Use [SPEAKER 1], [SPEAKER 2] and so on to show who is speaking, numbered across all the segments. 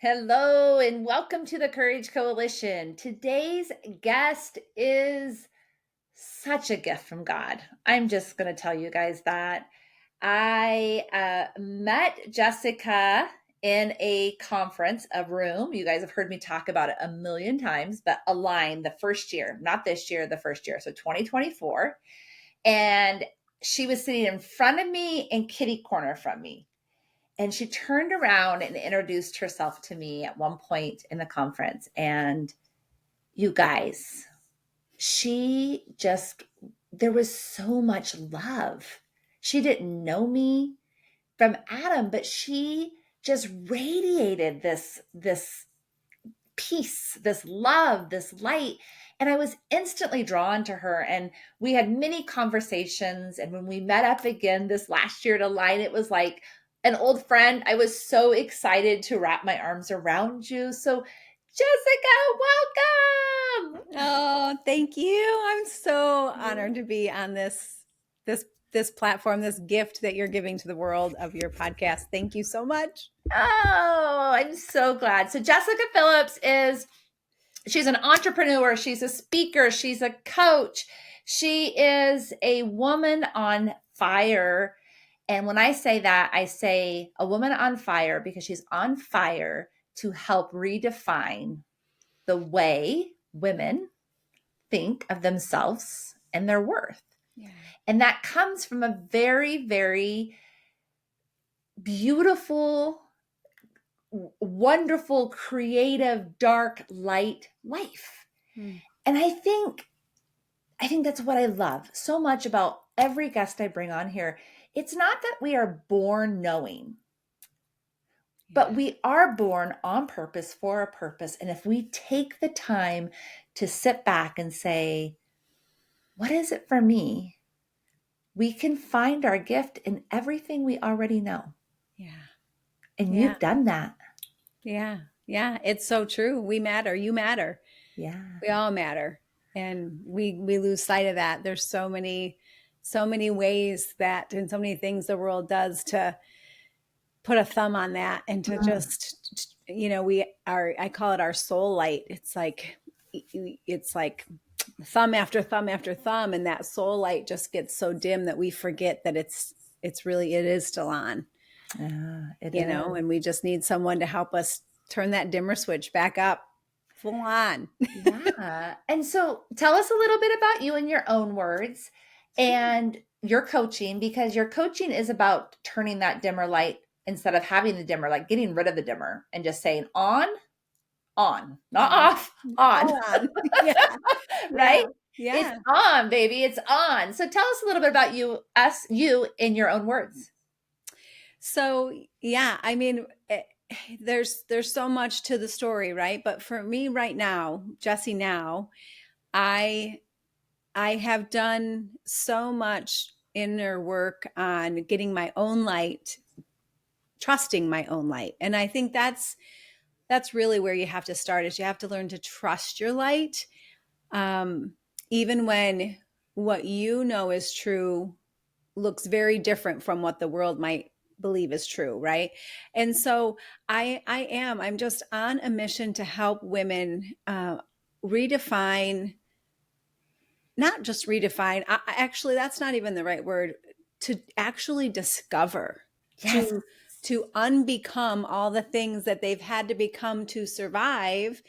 [SPEAKER 1] Hello and welcome to the Courage Coalition. Today's guest is such a gift from God. I'm just going to tell you guys that. I met Jessica in a conference, a room. You guys have heard me talk about it a million times, but Align the first year, not this year, the first year. So 2024. And she was sitting in front of me and kitty corner from me. And she turned around and introduced herself to me at one point in the conference. And you guys, she just, there was so much love. She didn't know me from Adam, but she just radiated this peace, this love, this light. And I was instantly drawn to her. And we had many conversations. And when we met up again this last year to Align, it was like an old friend. I was so excited to wrap my arms around you. So, Jessica, welcome.
[SPEAKER 2] Oh, thank you. I'm so honored to be on this platform, this gift that you're giving to the world of your podcast. Thank you so much.
[SPEAKER 1] Oh, I'm so glad. So, Jessica Phillips she's an entrepreneur, she's a speaker, she's a coach. She is a woman on fire. And when I say that, I say a woman on fire because she's on fire to help redefine the way women think of themselves and their worth.
[SPEAKER 2] Yeah.
[SPEAKER 1] And that comes from a very, very beautiful, wonderful, creative, dark, light life. And I think that's what I love so much about every guest I bring on here. It's not that we are born knowing, but we are born on purpose for a purpose. And if we take the time to sit back and say, what is it for me? We can find our gift in everything we already know.
[SPEAKER 2] Yeah.
[SPEAKER 1] And you've done that.
[SPEAKER 2] Yeah. Yeah. It's so true. We matter. You matter.
[SPEAKER 1] Yeah.
[SPEAKER 2] We all matter. And we lose sight of that. There's so many ways that and so many things the world does to put a thumb on that and to just, I call it our soul light. It's like thumb after thumb after thumb. And that soul light just gets so dim that we forget that it is still on, and we just need someone to help us turn that dimmer switch back up full on.
[SPEAKER 1] Yeah. And so tell us a little bit about you in your own words and your coaching, because your coaching is about turning that dimmer light instead of having the dimmer, like getting rid of the dimmer and just saying on, not off, on.
[SPEAKER 2] Yeah.
[SPEAKER 1] Right?
[SPEAKER 2] Yeah.
[SPEAKER 1] It's on, baby. It's on. So tell us a little bit about you in your own words.
[SPEAKER 2] So, yeah, I mean, there's so much to the story, right? But for me right now, Jessie, I have done so much inner work on getting my own light, trusting my own light. And I think that's really where you have to start, is you have to learn to trust your light. Even when what you know is true looks very different from what the world might believe is true, right? And so I'm just on a mission to help women redefine, not just redefine, actually, that's not even the right word, to actually discover,
[SPEAKER 1] Yes.
[SPEAKER 2] to unbecome all the things that they've had to become to survive,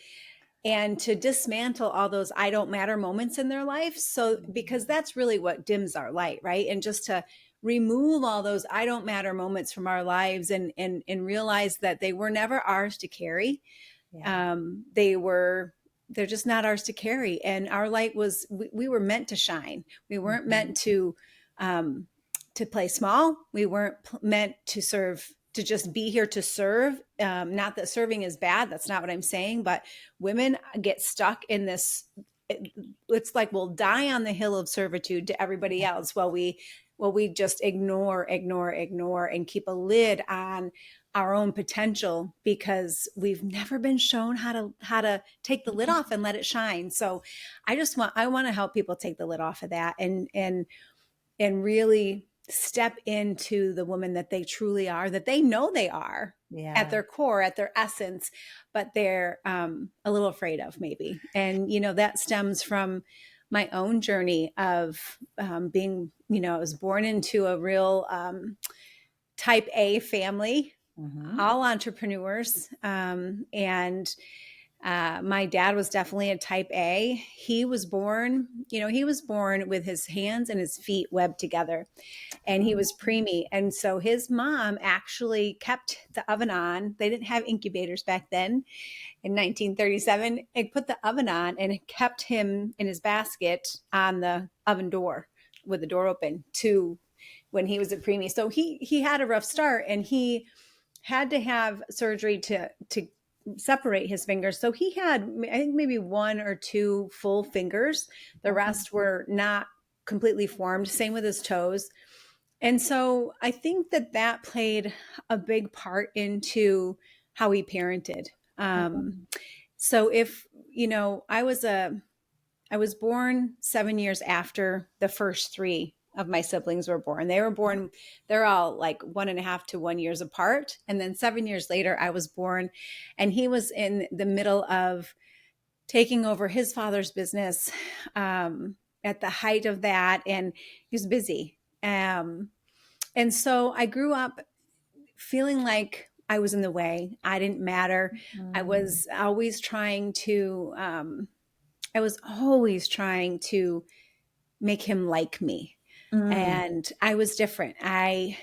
[SPEAKER 2] and to dismantle all those I don't matter moments in their life. So, because that's really what dims our light, right? And just to remove all those I don't matter moments from our lives and realize that they were never ours to carry.
[SPEAKER 1] Yeah.
[SPEAKER 2] They're just not ours to carry. And our light was, we were meant to shine. We weren't meant to play small. We weren't meant to serve, to just be here to serve. Not that serving is bad. That's not what I'm saying. But women get stuck in this. It's like we'll die on the hill of servitude to everybody else while we just ignore and keep a lid on our own potential, because we've never been shown how to take the lid off and let it shine. So I want to help people take the lid off of that and really step into the woman that they truly are, that they know they are at
[SPEAKER 1] Yeah.
[SPEAKER 2] their core, at their essence, but they're a little afraid of maybe. And, that stems from my own journey of being, I was born into a real type A family,
[SPEAKER 1] Hmm.
[SPEAKER 2] all entrepreneurs. And my dad was definitely a type A. He was born with his hands and his feet webbed together, and he was preemie. And so his mom actually kept the oven on. They didn't have incubators back then in 1937. It put the oven on and it kept him in his basket on the oven door with the door open to when he was a preemie. So he had a rough start, and he had to have surgery to separate his fingers. So he had, I think, maybe one or two full fingers. The rest were not completely formed. Same with his toes. And so I think that played a big part into how he parented. So if, I was born 7 years after the first three of my siblings were born. They were born, they're all like 1.5 to 1 years apart. And then 7 years later, I was born, and he was in the middle of taking over his father's business at the height of that. And he was busy. And so I grew up feeling like I was in the way. I didn't matter. I was always trying to, make him like me.
[SPEAKER 1] Mm.
[SPEAKER 2] And I was different. I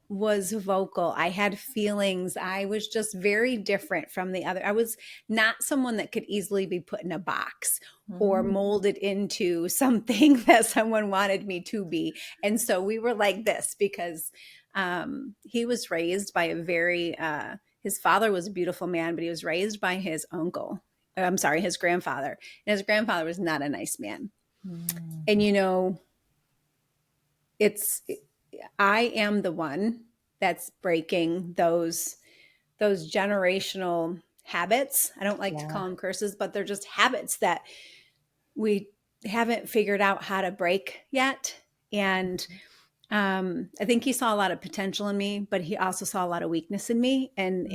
[SPEAKER 2] was vocal. I had feelings. I was just very different from the other. I was not someone that could easily be put in a box or
[SPEAKER 1] Mm.
[SPEAKER 2] molded into something that someone wanted me to be. And so we were like this because he was raised by his father was a beautiful man, but he was raised by his uncle. I'm sorry, his grandfather. And his grandfather was not a nice man.
[SPEAKER 1] Mm.
[SPEAKER 2] And it's I am the one that's breaking those generational habits. I don't like to
[SPEAKER 1] Yeah.
[SPEAKER 2] call them curses, but they're just habits that we haven't figured out how to break yet. And I think he saw a lot of potential in me, but he also saw a lot of weakness in me. And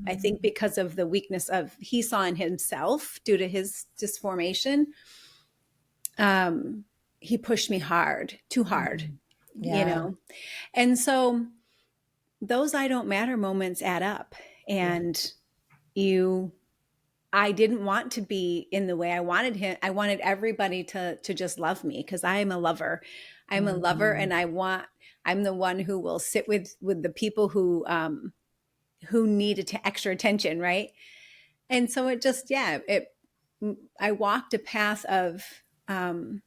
[SPEAKER 2] I
[SPEAKER 1] Mm.
[SPEAKER 2] think because of the weakness of he saw in himself due to his disformation, he pushed me hard, too hard,
[SPEAKER 1] Mm. Yeah.
[SPEAKER 2] And so those I don't matter moments add up.
[SPEAKER 1] Yeah.
[SPEAKER 2] And you I didn't want to be in the way. I wanted everybody to just love me because I am a lover. I'm a lover,
[SPEAKER 1] Mm.
[SPEAKER 2] and I'm the one who will sit with the people who need extra attention, right? And so it just, yeah, I walked a path of um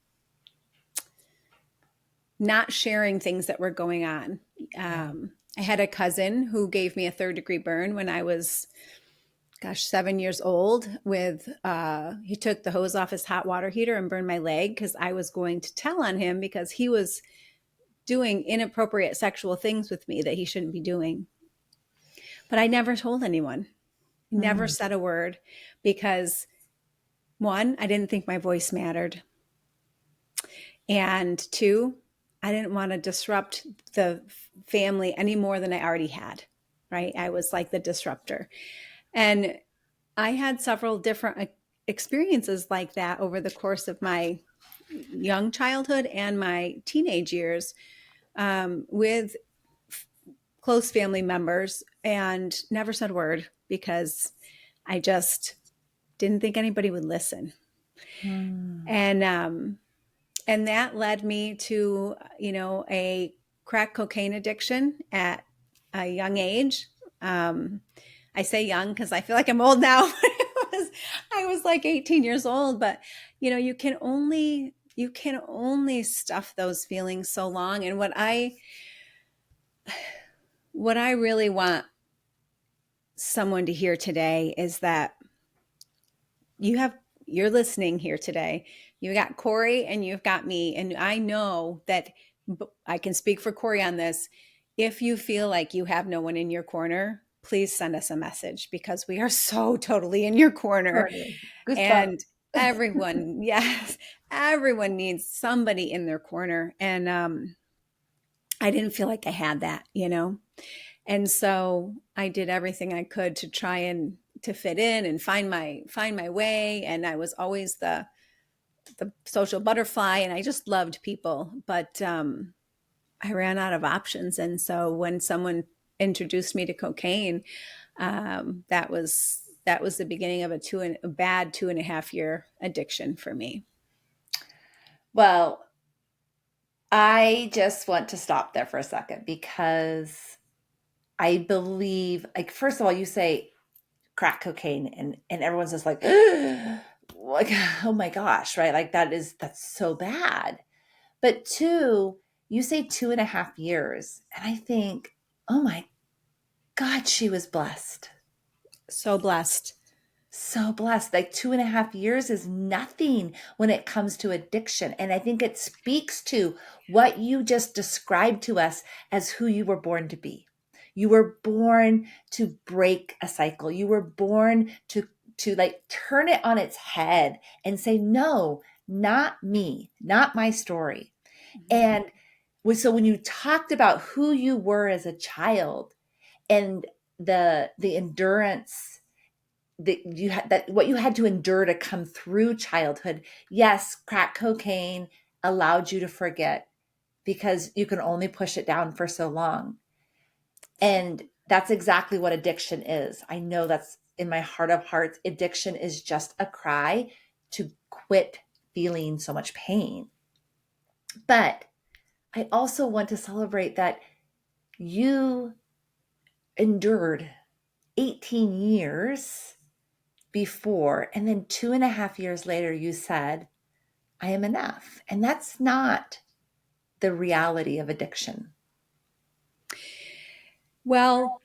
[SPEAKER 2] not sharing things that were going on.
[SPEAKER 1] Yeah.
[SPEAKER 2] I had a cousin who gave me a third-degree burn when I was, 7 years old. He took the hose off his hot water heater and burned my leg because I was going to tell on him because he was doing inappropriate sexual things with me that he shouldn't be doing. But I never told anyone, never
[SPEAKER 1] Mm.
[SPEAKER 2] said a word because one, I didn't think my voice mattered. And two, I didn't want to disrupt the family any more than I already had, right? I was like the disruptor. And I had several different experiences like that over the course of my young childhood and my teenage years with close family members, and never said a word because I just didn't think anybody would listen.
[SPEAKER 1] Mm.
[SPEAKER 2] And and that led me to a crack cocaine addiction at a young age. I say young because I feel like I'm old now. I was like 18 years old, but you can only stuff those feelings so long. And what I really want someone to hear today is that you're listening here today. You got Corey and you've got me. And I know that I can speak for Corey on this. If you feel like you have no one in your corner, please send us a message because we are so totally in your corner.
[SPEAKER 1] Right. Goosebumps.
[SPEAKER 2] And everyone, yes, everyone needs somebody in their corner. And I didn't feel like I had that, you know? And so I did everything I could to try and to fit in and find my way. And I was always the social butterfly, and I just loved people. But I ran out of options. And so when someone introduced me to cocaine, that was the beginning of a bad 2.5 year addiction for me.
[SPEAKER 1] Well, I just want to stop there for a second because I believe, like, first of all, you say crack cocaine, and everyone's just like, like, oh my gosh, right? Like that's so bad. But two, you say 2.5 years, and I think, oh my God, she was blessed.
[SPEAKER 2] So blessed.
[SPEAKER 1] So blessed. Like 2.5 years is nothing when it comes to addiction. And I think it speaks to what you just described to us as who you were born to be. You were born to break a cycle. You were born to like turn it on its head and say, no, not me, not my story.
[SPEAKER 2] Mhm.
[SPEAKER 1] And so when you talked about who you were as a child and the endurance that you had, that what you had to endure to come through childhood. Yes, crack cocaine allowed you to forget because you can only push it down for so long. And that's exactly what addiction is. I know that's in my heart of hearts. Addiction is just a cry to quit feeling so much pain. But I also want to celebrate that you endured 18 years before, and then 2.5 years later, you said, I am enough. And that's not the reality of addiction.
[SPEAKER 2] Well,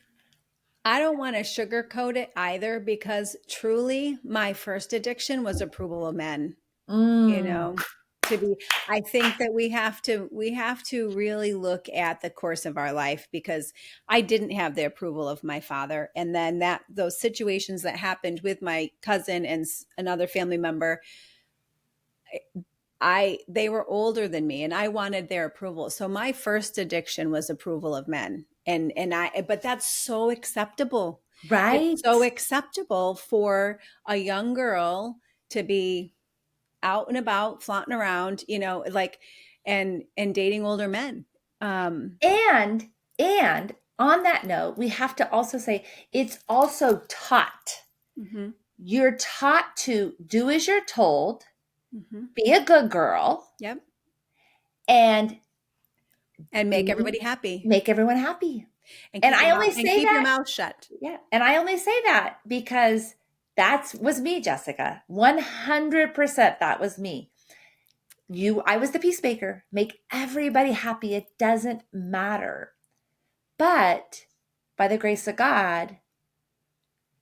[SPEAKER 2] I don't want to sugarcoat it either, because truly my first addiction was approval of men, you
[SPEAKER 1] Mm,
[SPEAKER 2] know, to be I think that we have to really look at the course of our life, because I didn't have the approval of my father, and then that those situations that happened with my cousin and another family member, I they were older than me and I wanted their approval. So my first addiction was approval of men. And I but that's so acceptable. It's
[SPEAKER 1] right.
[SPEAKER 2] so acceptable for a young girl to be out and about, flaunting around, you know, like and dating older men. Um
[SPEAKER 1] And and on that note, we have to also say it's also taught.
[SPEAKER 2] mhm,
[SPEAKER 1] You're taught to do as you're told,
[SPEAKER 2] mhm.
[SPEAKER 1] be a good girl,
[SPEAKER 2] Yep.
[SPEAKER 1] and
[SPEAKER 2] And make
[SPEAKER 1] be
[SPEAKER 2] everybody happy
[SPEAKER 1] make everyone happy.
[SPEAKER 2] and
[SPEAKER 1] And I only say
[SPEAKER 2] keep your
[SPEAKER 1] that,
[SPEAKER 2] mouth shut.
[SPEAKER 1] yeah, and I only say that because that was me, Jessica. 100% that was me. I was the peacemaker. Make everybody happy. It doesn't matter. But by the grace of God,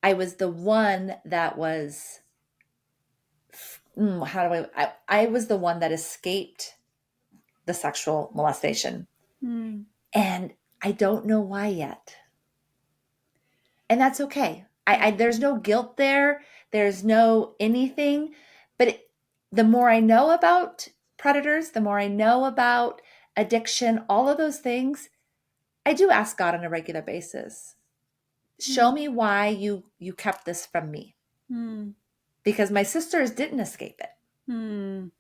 [SPEAKER 1] I was the one that was, how do I was the one that escaped the sexual molestation.
[SPEAKER 2] Mm,
[SPEAKER 1] And I don't know why yet. And that's okay.
[SPEAKER 2] yeah.
[SPEAKER 1] There's no guilt there. There's no anything. But the more I know about predators, the more I know about addiction, all of those things, I do ask God on a regular basis, show
[SPEAKER 2] Mm,
[SPEAKER 1] me why you kept this from me,
[SPEAKER 2] mm,
[SPEAKER 1] because my sisters didn't escape it,
[SPEAKER 2] mm,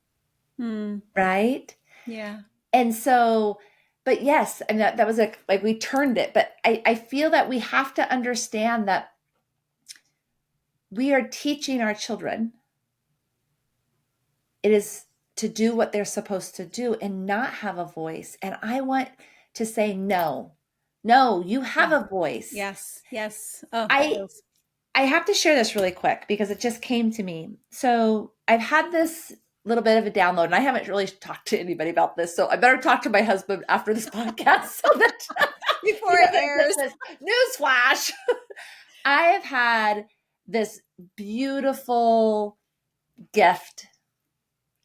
[SPEAKER 2] mm.
[SPEAKER 1] right?
[SPEAKER 2] Yeah.
[SPEAKER 1] And so, but yes, I mean that was like we turned it, but I feel that we have to understand that we are teaching our children it is to do what they're supposed to do and not have a voice. And I want to say no. No, you have
[SPEAKER 2] Yeah.
[SPEAKER 1] a voice.
[SPEAKER 2] Yes. Yes. Oh,
[SPEAKER 1] I
[SPEAKER 2] feels.
[SPEAKER 1] I have to share this really quick because it just came to me. So I've had this little bit of a download, and I haven't really talked to anybody about this. So I better talk to my husband after this podcast so that
[SPEAKER 2] Before
[SPEAKER 1] he
[SPEAKER 2] it
[SPEAKER 1] doesn't get
[SPEAKER 2] airs.
[SPEAKER 1] this newsflash. I have had this beautiful gift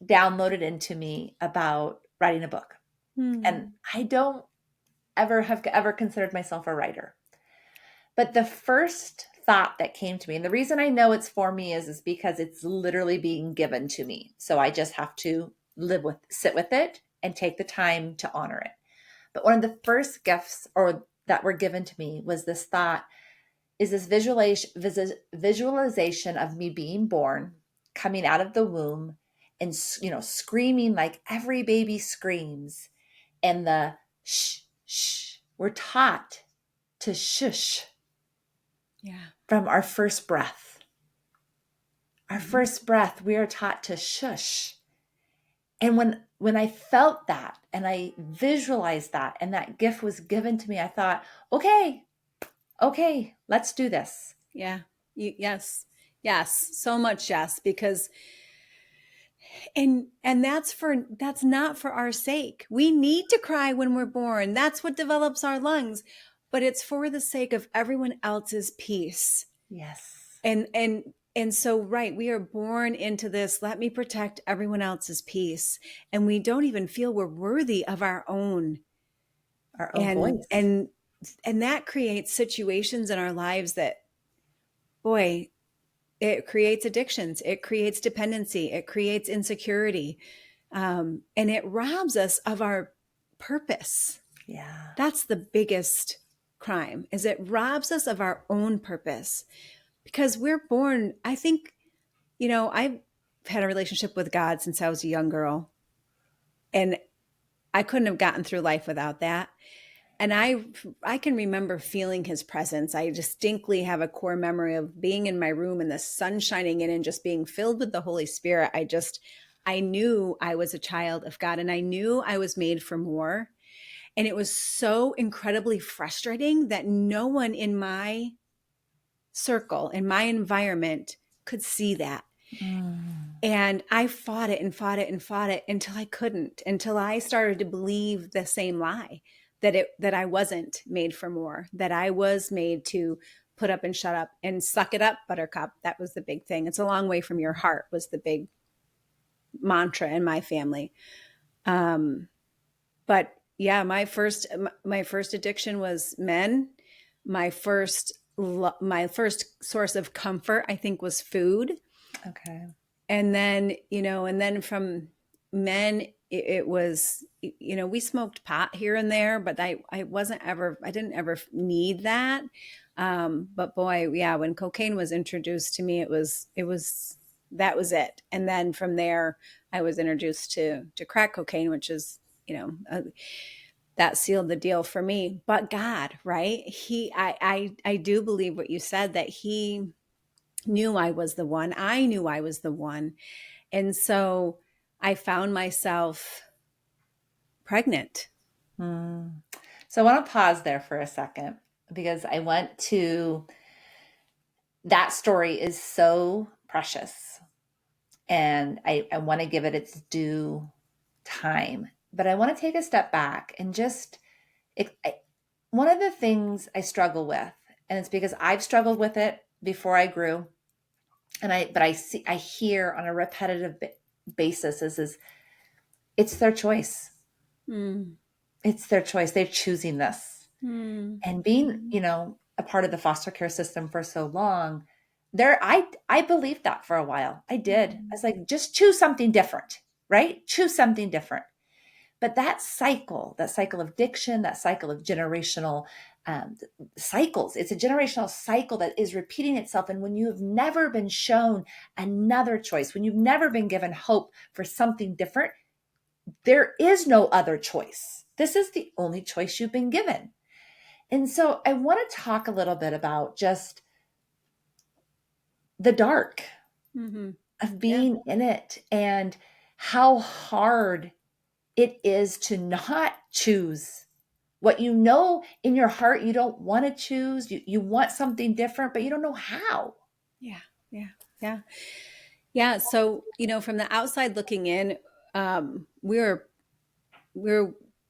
[SPEAKER 1] downloaded into me about writing a book. And
[SPEAKER 2] Hmm.
[SPEAKER 1] I don't ever considered myself a writer. But the first thought that came to me, and the reason I know it's for me is because it's literally being given to me. So I just have to sit with it and take the time to honor it. But one of the first gifts or that were given to me was this thought, is this visualization of me being born, coming out of the womb, and screaming like every baby screams, and the shh shh. We're taught to shush
[SPEAKER 2] Yeah.
[SPEAKER 1] from our first breath. Our first breath, we are taught to shush. And when I felt that and I visualized that and that gift was given to me, I thought, okay, let's do this.
[SPEAKER 2] Yeah. Yes. Yes. So much yes, because and that's not for our sake. We need to cry when we're born. That's what develops our lungs, but it's for the sake of everyone else's peace.
[SPEAKER 1] Yes.
[SPEAKER 2] And so right, we are born into this, let me protect everyone else's peace, and we don't even feel we're worthy of our own.
[SPEAKER 1] Our own
[SPEAKER 2] And
[SPEAKER 1] voice.
[SPEAKER 2] and and that creates situations in our lives that, boy, it creates addictions, it creates dependency, it creates insecurity, and it robs us of our purpose.
[SPEAKER 1] Yeah.
[SPEAKER 2] That's the biggest crime, is it robs us of our own purpose, because we're born, I think, I've had a relationship with God since I was a young girl, and I couldn't have gotten through life without that. And I can remember feeling his presence. I distinctly have a core memory of being in my room and the sun shining in and just being filled with the Holy Spirit. I knew I was a child of God, and I knew I was made for more. And it was so incredibly frustrating that no one in my circle, in my environment, could see that.
[SPEAKER 1] Mm.
[SPEAKER 2] And I fought it and fought it and fought it until I couldn't, until I started to believe the same lie, that I wasn't made for more, that I was made to put up and shut up and suck it up, buttercup. That was the big thing. It's a long way from your heart was the big mantra in my family. But yeah, my first addiction was men. My first source of comfort, I think, was food.
[SPEAKER 1] Okay.
[SPEAKER 2] And then from men, it was, we smoked pot here and there, but I didn't ever need that. But boy, yeah, when cocaine was introduced to me, that was it. And then from there, I was introduced to crack cocaine, which is, that sealed the deal for me. But God, right? I do believe what you said, that he knew I was the one. I knew I was the one. And so I found myself pregnant.
[SPEAKER 1] Mm. So I want to pause there for a second because I want to, that story is so precious and I want to give it its due time. But I want to take a step back and just, one of the things I struggle with, and it's because I've struggled with it before I grew, but I hear on a repetitive basis is it's their choice.
[SPEAKER 2] Mm.
[SPEAKER 1] It's their choice. They're choosing this.
[SPEAKER 2] Mm.
[SPEAKER 1] And being, a part of the foster care system for so long, I believed that for a while. I did. I was like, just choose something different, right? Choose something different. But that cycle of addiction, that cycle of generational um, cycles, it's a generational cycle that is repeating itself. And when you have never been shown another choice, when you've never been given hope for something different, there is no other choice. This is the only choice you've been given. And so I want to talk a little bit about just the dark
[SPEAKER 2] Mm-hmm.
[SPEAKER 1] of
[SPEAKER 2] Yeah.
[SPEAKER 1] being in it and how hard it is to not choose what you know in your heart you don't want to choose. You want something different, but you don't know how.
[SPEAKER 2] Yeah. Yeah. Yeah. Yeah. So, from the outside looking in, we're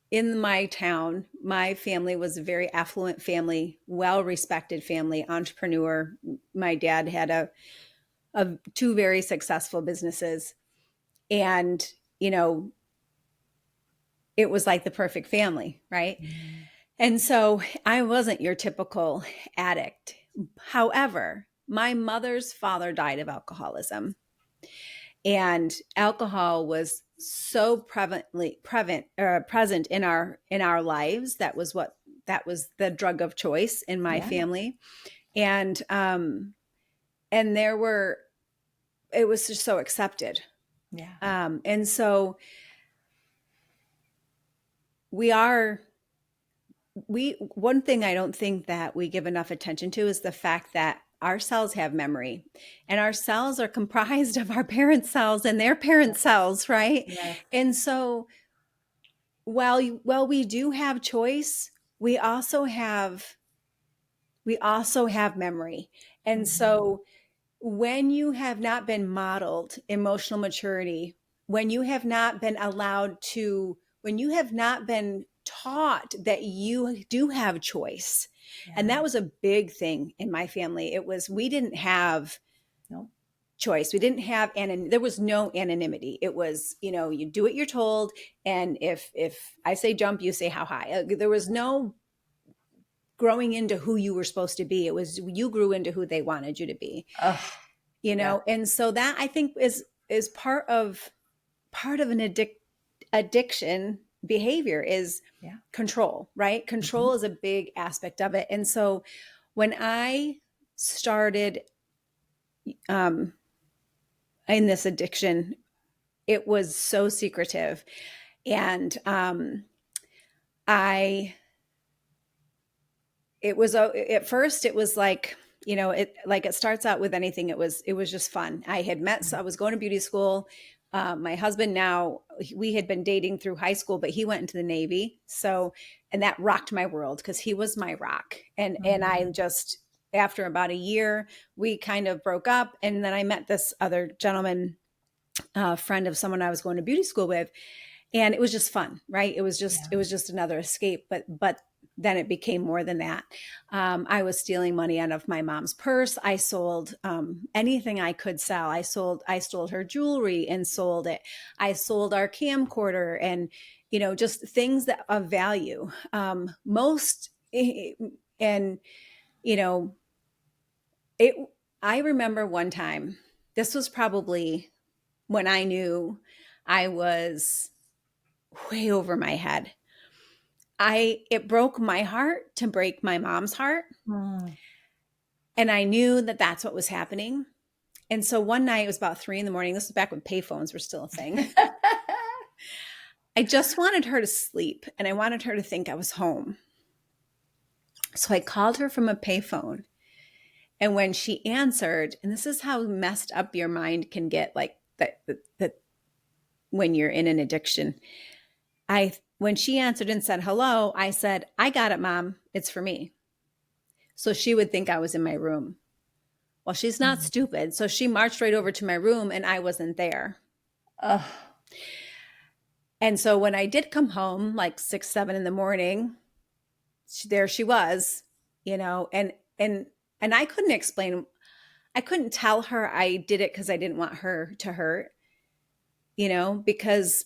[SPEAKER 2] in my town. My family was a very affluent family, well respected family, entrepreneur. My dad had two very successful businesses. And, it was like the perfect family, right?
[SPEAKER 1] Mm.
[SPEAKER 2] And so I wasn't your typical addict. However, my mother's father died of alcoholism. And alcohol was so present in our lives. That was the drug of choice in my
[SPEAKER 1] Yeah.
[SPEAKER 2] family. And and there were it was just so accepted.
[SPEAKER 1] Yeah.
[SPEAKER 2] And so we are we one thing I don't think that we give enough attention to is the fact that our cells have memory, and our cells are comprised of our parents' cells and their parents' cells, right?
[SPEAKER 1] Yes.
[SPEAKER 2] And so while we do have choice, we also have memory. And
[SPEAKER 1] Mhm.
[SPEAKER 2] so when you have not been modeled emotional maturity, when you have not been when you have not been taught that you do have choice. And
[SPEAKER 1] Yeah.
[SPEAKER 2] that was a big thing in my family. We didn't have
[SPEAKER 1] Nope.
[SPEAKER 2] choice. We didn't have, there was no anonymity. It was, you do what you're told. And if I say jump, you say how high. There was no growing into who you were supposed to be. It was, you grew into who they wanted you to be,
[SPEAKER 1] Oh, yeah.
[SPEAKER 2] and so that I think is part of an addiction behavior is
[SPEAKER 1] Yeah.
[SPEAKER 2] control, right?
[SPEAKER 1] Mhm.
[SPEAKER 2] Control is a big aspect of it. And so when I started um, in this addiction, it was so secretive. And I it was at first it was like, it starts out with anything. It was just fun. I was going to beauty school. My husband now, we had been dating through high school, but he went into the Navy. So, and that rocked my world because he was my rock. And I
[SPEAKER 1] Mhm.
[SPEAKER 2] just, after about a year, we kind of broke up. And then I met this other gentleman, friend of someone I was going to beauty school with, and it was just fun, right?
[SPEAKER 1] Yeah.
[SPEAKER 2] It was just another escape. But then it became more than that. I was stealing money out of my mom's purse. I sold anything I could sell. I stole her jewelry and sold it. I sold our camcorder, and just things that of value. Most and you know it. I remember one time. This was probably when I knew I was way over my head. It broke my heart to break my mom's heart,
[SPEAKER 1] Mm.
[SPEAKER 2] and I knew that that's what was happening. And so one night, it was about 3 in the morning. This was back when payphones were still a thing. I just wanted her to sleep, and I wanted her to think I was home. So I called her from a payphone, and when she answered, and this is how messed up your mind can get, like that when you're in an addiction. I When she answered and said hello, I said, "I got it, Mom. It's for me." So she would think I was in my room. Well, she's not
[SPEAKER 1] Mhm.
[SPEAKER 2] stupid. So she marched right over to my room, and I wasn't there.
[SPEAKER 1] Oh,
[SPEAKER 2] And so when I did come home, like 6, 7 in the morning, there she was, and I couldn't explain. I couldn't tell her I did it because I didn't want her to hurt, because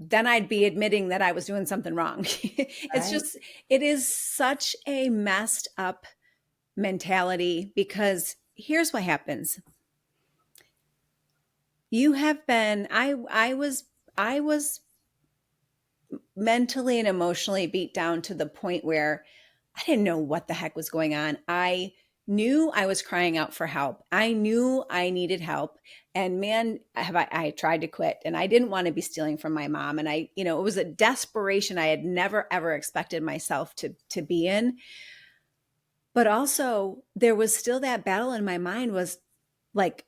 [SPEAKER 2] then I'd be admitting that I was doing something wrong. It's
[SPEAKER 1] right.
[SPEAKER 2] just, it is such a messed up mentality, because here's what happens. You have been, I was mentally and emotionally beat down to the point where I didn't know what the heck was going on. I knew I was crying out for help. I knew I needed help. And man, I tried to quit, and I didn't want to be stealing from my mom. And it was a desperation I had never, ever expected myself to be in. But also there was still that battle in my mind, was like,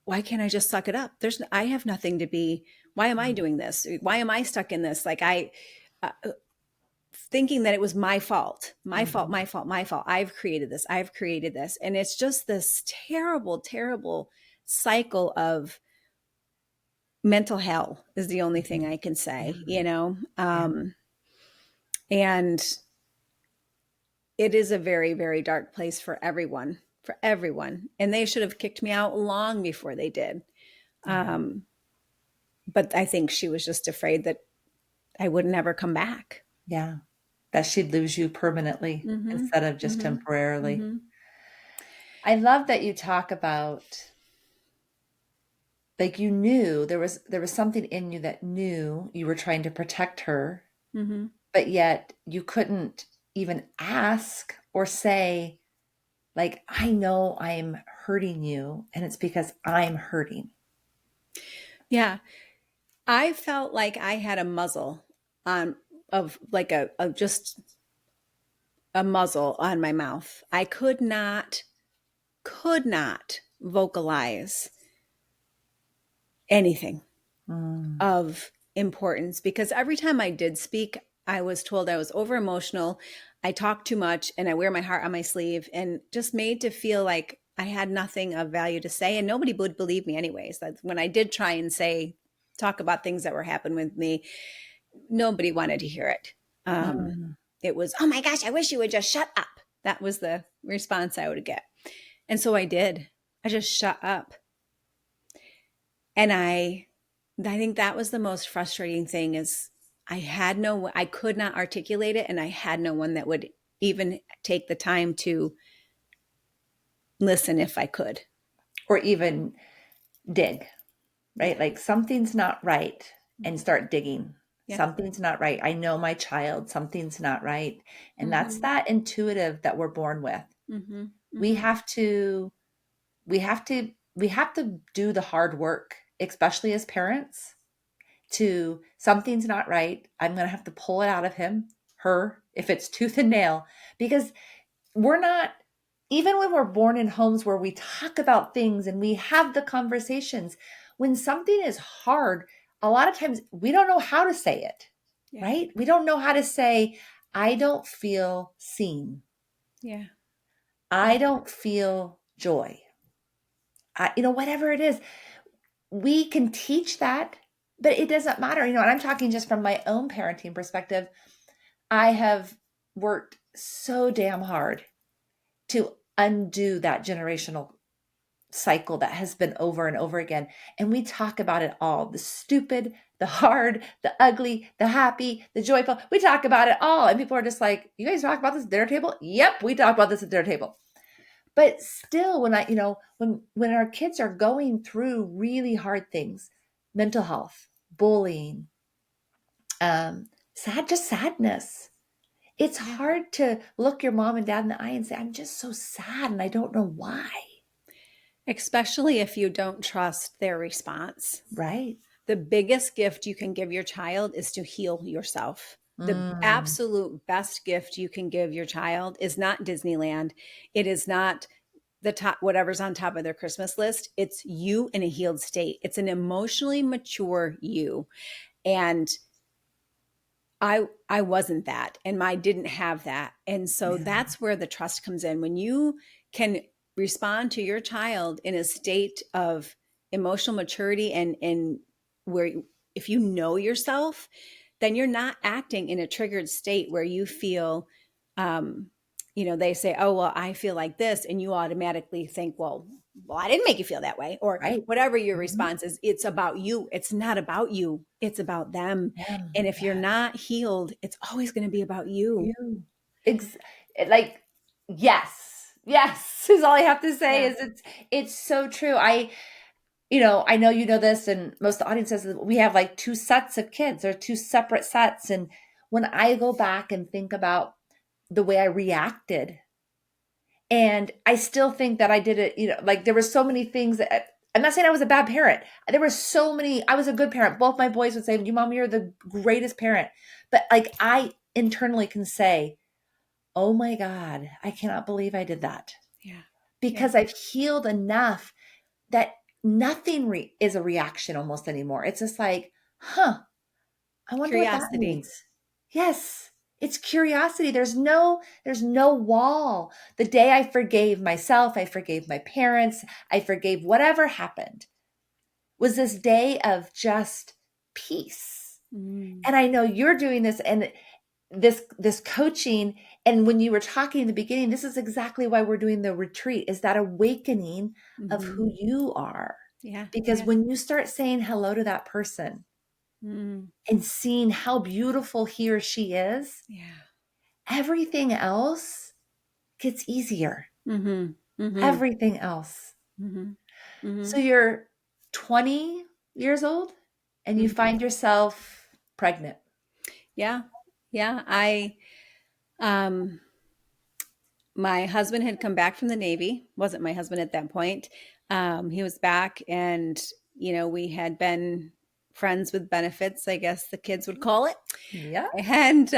[SPEAKER 2] why can't I just suck it up? I have nothing to be, why am I
[SPEAKER 1] Mm.
[SPEAKER 2] doing this? Why am I stuck in this? Uh, thinking that it was my fault, my fault,
[SPEAKER 1] Mhm.
[SPEAKER 2] my fault, my fault. I've created this. I've created this. And it's just this terrible, terrible cycle of mental hell, is the only thing
[SPEAKER 1] Mhm.
[SPEAKER 2] I can
[SPEAKER 1] Yeah.
[SPEAKER 2] say,
[SPEAKER 1] Yeah.
[SPEAKER 2] and it is a very, very dark place for everyone, for everyone. And they should have kicked me out long before they did.
[SPEAKER 1] Yeah.
[SPEAKER 2] Um, but I think she was just afraid that I would never come back.
[SPEAKER 1] Yeah. That she'd lose you permanently
[SPEAKER 2] Mm-hmm.
[SPEAKER 1] instead of just
[SPEAKER 2] Mm-hmm.
[SPEAKER 1] temporarily.
[SPEAKER 2] Mm-hmm.
[SPEAKER 1] I love that you talk about, like you knew there was something in you that knew you were trying to protect her,
[SPEAKER 2] Mm-hmm.
[SPEAKER 1] but yet you couldn't even ask or say, like, I know I'm hurting you, and it's because I'm hurting.
[SPEAKER 2] Yeah. I felt like I had a muzzle on of like a just a muzzle on my mouth. I could not vocalize anything
[SPEAKER 1] Mm.
[SPEAKER 2] of importance because every time I did speak, I was told I was over emotional, I talk too much, and I wear my heart on my sleeve, and just made to feel like I had nothing of value to say, and nobody would believe me anyways. That when I did try and say, talk about things that were happening with me, nobody wanted to hear it. Um,
[SPEAKER 1] Mm.
[SPEAKER 2] it was, oh my gosh, I wish you would just shut up. That was the response I would get. And so I did. I just shut up. And I think that was the most frustrating thing is I could not articulate it, and I had no one that would even take the time to listen if I could.
[SPEAKER 1] Or even dig, right?
[SPEAKER 2] Yeah.
[SPEAKER 1] Like something's not right, and start digging.
[SPEAKER 2] Yeah.
[SPEAKER 1] Something's not right. I know my child, something's not right. And that's
[SPEAKER 2] Mm-hmm.
[SPEAKER 1] that intuitive that we're born with.
[SPEAKER 2] Mm-hmm.
[SPEAKER 1] We
[SPEAKER 2] Mm-hmm.
[SPEAKER 1] have to we have to do the hard work, especially as parents, to something's not right. I'm going to have to pull it out of him, her, if it's tooth and nail, because we're not, even when we're born in homes where we talk about things and we have the conversations, when something is hard, a lot of times we don't know how to say it,
[SPEAKER 2] Yeah.
[SPEAKER 1] right? We don't know how to say, I don't feel seen.
[SPEAKER 2] Yeah.
[SPEAKER 1] I don't feel joy. Whatever it is, we can teach that, but it doesn't matter. And I'm talking just from my own parenting perspective. I have worked so damn hard to undo that generational cycle that has been over and over again. And we talk about it all, the stupid, the hard, the ugly, the happy, the joyful. We talk about it all. And people are just like, you guys talk about this at dinner table? Yep, we talk about this at dinner table. But still, when our kids are going through really hard things, mental health, bullying, just sadness, it's
[SPEAKER 2] Yeah.
[SPEAKER 1] hard to look your mom and dad in the eye and say, I'm just so sad and I don't know why.
[SPEAKER 2] Especially if you don't trust their response.
[SPEAKER 1] Right.
[SPEAKER 2] The biggest gift you can give your child is to heal yourself. The
[SPEAKER 1] Mm,
[SPEAKER 2] absolute best gift you can give your child is not Disneyland. It is not the top, whatever's on top of their Christmas list. It's you in a healed state. It's an emotionally mature you. And I wasn't that, and I didn't have that. And so
[SPEAKER 1] yeah.
[SPEAKER 2] that's where the trust comes in. When you can respond to your child in a state of emotional maturity and where if you know yourself, then you're not acting in a triggered state where you feel um they say, oh well, I feel like this, and you automatically think, well, I didn't make you feel that way, or
[SPEAKER 1] Right.
[SPEAKER 2] whatever your
[SPEAKER 1] Mhm.
[SPEAKER 2] response is. It's about you. It's not about you. It's about them.
[SPEAKER 1] Them.
[SPEAKER 2] And if you're
[SPEAKER 1] Yeah.
[SPEAKER 2] not healed, it's always going to be about you.
[SPEAKER 1] You. Ex- like, yes. Yes. Is all I have to say
[SPEAKER 2] Yeah.
[SPEAKER 1] is it's so true. I know you know this, and most of the audience says that we have like two sets of kids or two separate sets. And when I go back and think about the way I reacted, and I still think that I did it, like there were so many things that I'm not saying I was a bad parent. There were so many, I was a good parent. Both my boys would say, you mom, you're the greatest parent. But like I internally can say, oh my God, I cannot believe I did that.
[SPEAKER 2] Yeah. Yeah.
[SPEAKER 1] Because I've healed enough that nothing is a reaction almost anymore. It's just like, huh, I wonder what that
[SPEAKER 2] Curiosity.
[SPEAKER 1] means. Yes, it's curiosity. There's no wall. The day I forgave myself, I forgave my parents, I forgave whatever happened, was this day of just peace.
[SPEAKER 2] Mm.
[SPEAKER 1] And I know you're doing this, and this coaching, and when you were talking in the beginning, this is exactly why we're doing the retreat, is that awakening of
[SPEAKER 2] Mm-hmm.
[SPEAKER 1] who you are.
[SPEAKER 2] Yeah.
[SPEAKER 1] Because
[SPEAKER 2] Yeah.
[SPEAKER 1] when you start saying hello to that person
[SPEAKER 2] Mm.
[SPEAKER 1] and seeing how beautiful he or she is,
[SPEAKER 2] Yeah.
[SPEAKER 1] everything else gets easier.
[SPEAKER 2] Mm-hmm. Mm-hmm.
[SPEAKER 1] Everything else.
[SPEAKER 2] Mm-hmm. Mm-hmm.
[SPEAKER 1] So 20 years old and you
[SPEAKER 2] Mhm.
[SPEAKER 1] find yourself pregnant.
[SPEAKER 2] Yeah. Yeah. Um, my husband had come back from the Navy, wasn't my husband at that point. He was back, and, we had been friends with benefits, I guess the kids would call it.
[SPEAKER 1] Yeah.
[SPEAKER 2] And